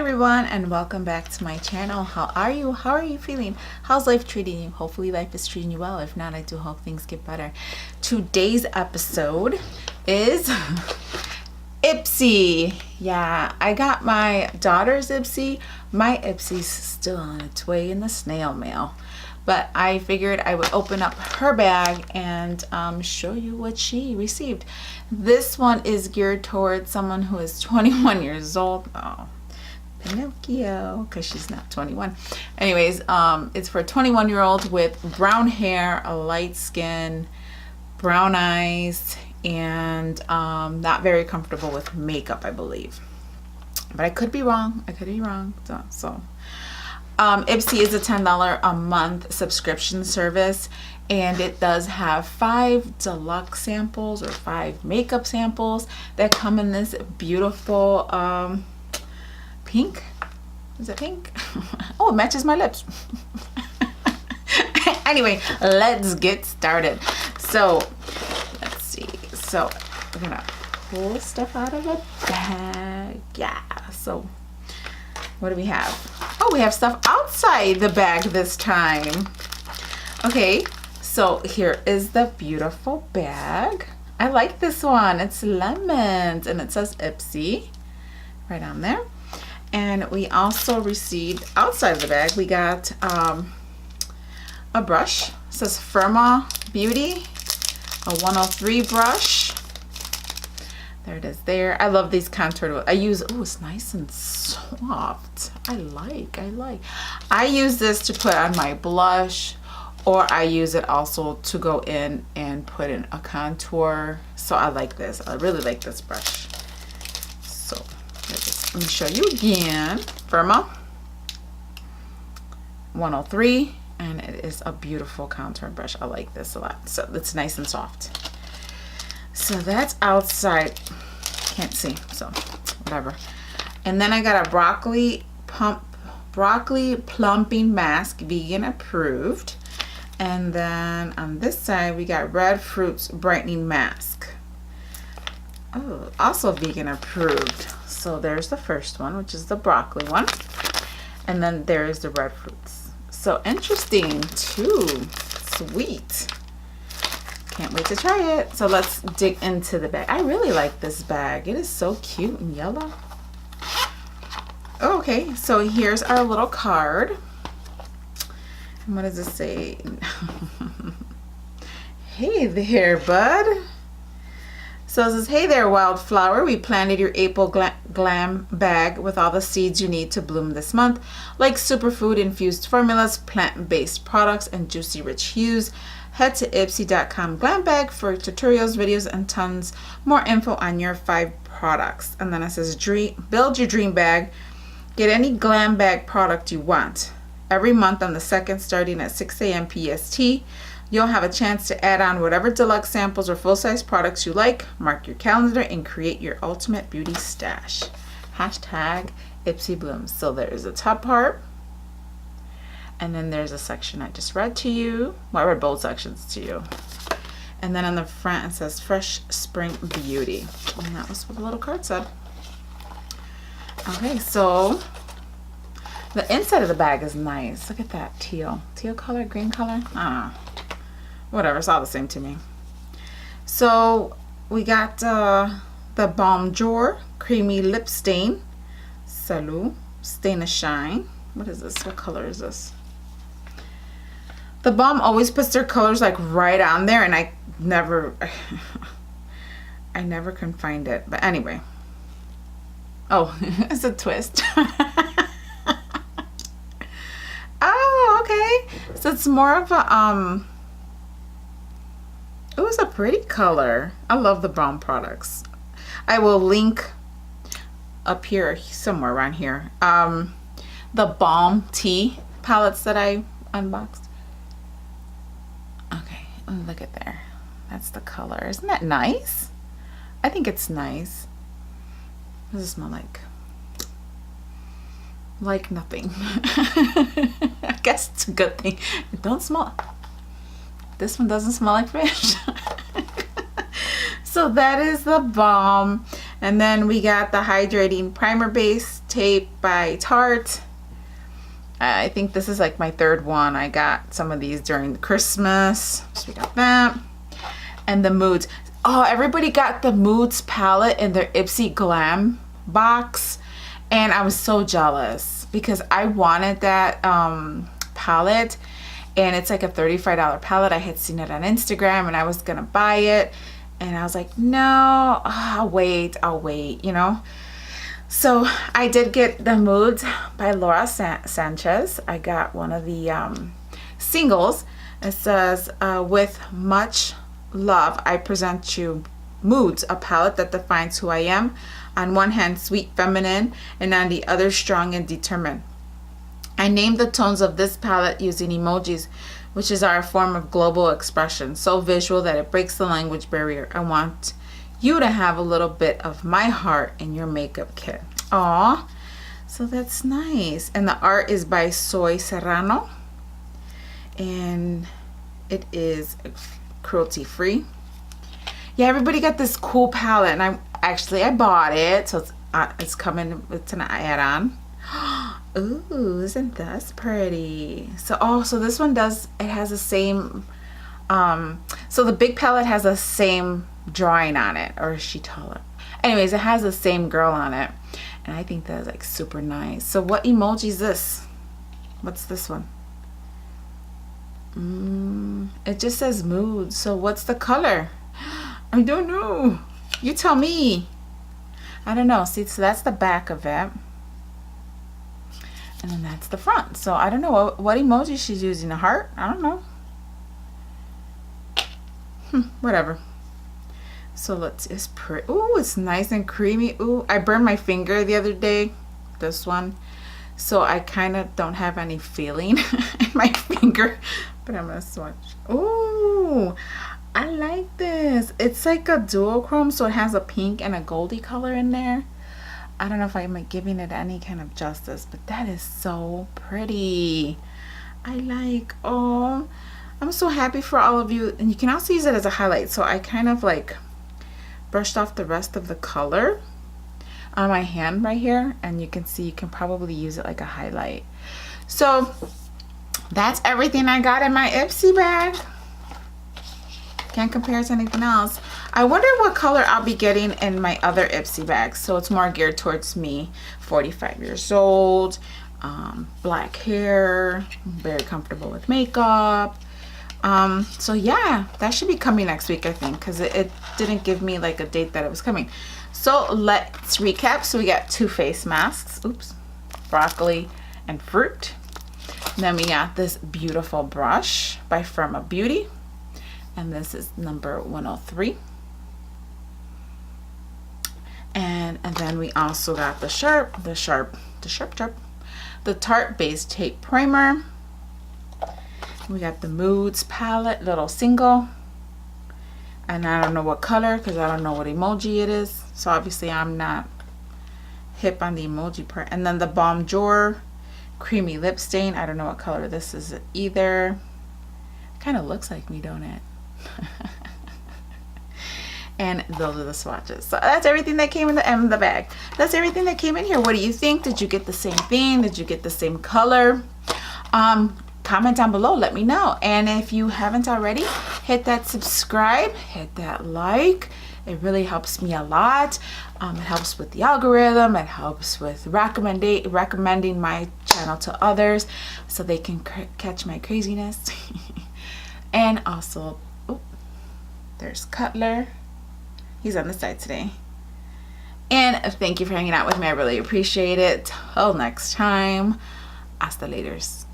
everyone, and welcome back to my channel. How are you? How are you feeling? How's life treating you? Hopefully life is treating you well. If not, I do hope things get better. Today's episode is Ipsy. Yeah, I got my daughter's Ipsy. My Ipsy's still on its way in the snail mail, but I figured I would open up her bag and show you what she received. This one is geared towards someone who is 21 years old. Oh, Pinocchio, because she's not 21. Anyways, it's for a 21-year-old with brown hair, a light skin, brown eyes, and not very comfortable with makeup, I believe. But I could be wrong. So Ipsy is a $10 a month subscription service, and it does have 5 deluxe samples or 5 makeup samples that come in this beautiful pink. Is it pink? Oh, it matches my lips. Anyway, let's get started. So let's see. So we're gonna pull stuff out of the bag. Yeah. So what do we have? Oh, we have stuff outside the bag this time. Okay, so here is the beautiful bag. I like this one. It's lemons and it says Ipsy right on there. And we also received outside of the bag, we got a brush. It says Firma Beauty, a 103 brush. There it is there. I love these contoured. I use, oh, it's nice and soft. I like. I use this to put on my blush, or I use it also to go in and put in a contour. So I like this. I really like this brush. So let me show you again. Firma 103, and it is a beautiful contour brush. I like this a lot. So it's nice and soft. So that's outside. Can't see, so whatever. And then I got a broccoli plumping mask, vegan approved. And then on this side we got red fruits brightening mask. Oh, also vegan approved. So there's the first one, which is the broccoli one. And then there's the red fruits. So interesting too. Sweet. Can't wait to try it. So let's dig into the bag. I really like this bag. It is so cute and yellow. Okay, so here's our little card. And what does it say? Hey there, bud. So it says, hey there, wildflower. We planted your April glam bag with all the seeds you need to bloom this month, like superfood infused formulas, plant-based products, and juicy rich hues. Head to ipsy.com glam bag for tutorials, videos, and tons more info on your 5 products. And then it says, build your dream bag. Get any glam bag product you want. Every month on the 2nd, starting at 6 a.m. PST, you'll have a chance to add on whatever deluxe samples or full-size products you like. Mark your calendar and create your ultimate beauty stash. Hashtag Ipsy Blooms. So there's the top part. And then there's a section I just read to you. Well, I read both sections to you. And then on the front it says Fresh Spring Beauty. And that was what the little card said. Okay, so the inside of the bag is nice. Look at that teal color, green color. I don't know. Whatever, it's all the same to me. So we got the Balm Jour Creamy Lip Stain. Salut. Stain and Shine. What is this? What color is this? The Balm always puts their colors like right on there, and I never can find it. But anyway. Oh, it's a twist. Oh, okay. So it's more of a it was a pretty color. I love the Balm products. I will link up here somewhere around here the Balm tea palettes that I unboxed. Okay, look at there. That's the color. Isn't that nice? I think it's nice. What does it smell like? Like nothing. I guess it's a good thing. It don't smell. This one doesn't smell like fish. So that is the Balm. And then we got the hydrating primer base tape by Tarte. I think this is like my third one. I got some of these during Christmas. So we got that. And the Moods. Oh, everybody got the Moods palette in their Ipsy Glam box. And I was so jealous because I wanted that palette. And it's like a $35 palette. I had seen it on Instagram and I was going to buy it. And I was like, no, I'll wait, you know. So I did get the Moods by Laura Sanchez. I got one of the singles. It says, with much love, I present you Moods, a palette that defines who I am. On one hand, sweet, feminine, and on the other, strong and determined. I named the tones of this palette using emojis, which is our form of global expression, so visual that it breaks the language barrier. I want you to have a little bit of my heart in your makeup kit. Aw, so that's nice. And the art is by Soy Serrano, and it is cruelty free. Yeah, everybody got this cool palette, and I bought it, so it's coming with an add-on. Ooh, isn't this pretty? So so this one has the same so the big palette has the same drawing on it, or is she taller? Anyways, it has the same girl on it, and I think that's like super nice. So what emoji is this? What's this one? It just says Mood. So what's the color? I don't know. You tell me. I don't know. See, so that's the back of it. And then that's the front. So I don't know what emoji she's using. A heart? I don't know. Whatever. So it's pretty. Ooh, it's nice and creamy. Ooh, I burned my finger the other day. This one. So I kind of don't have any feeling in my finger. But I'm going to swatch. Ooh, I like this. It's like a duochrome. So it has a pink and a goldy color in there. I don't know if I'm giving it any kind of justice, but that is so pretty. I like, oh, I'm so happy for all of you. And you can also use it as a highlight. So I kind of like brushed off the rest of the color on my hand right here. And you can see you can probably use it like a highlight. So that's everything I got in my Ipsy bag. Can't compare it to anything else. I wonder what color I'll be getting in my other Ipsy bags. So it's more geared towards me, 45 years old, black hair, very comfortable with makeup. So yeah, that should be coming next week, I think, because it didn't give me like a date that it was coming. So let's recap. So we got 2 face masks, oops, broccoli and fruit. And then we got this beautiful brush by Firma Beauty. And this is number 103. And then we also got the Tarte Base Tape Primer. We got the Moods palette, little single. And I don't know what color because I don't know what emoji it is. So obviously I'm not hip on the emoji part. And then the Balm Jour Creamy Lip Stain. I don't know what color this is either. Kind of looks like me, don't it? And those are the swatches. So that's everything that came in the bag. That's everything that came in here. What do you think? Did you get the same thing? Did you get the same color? Comment down below, let me know. And if you haven't already, hit that subscribe, hit that like. It really helps me a lot. It helps with the algorithm. It helps with recommending my channel to others so they can catch my craziness. And also, there's Cutler. He's on the side today. And thank you for hanging out with me. I really appreciate it. Till next time. Hasta Laterz.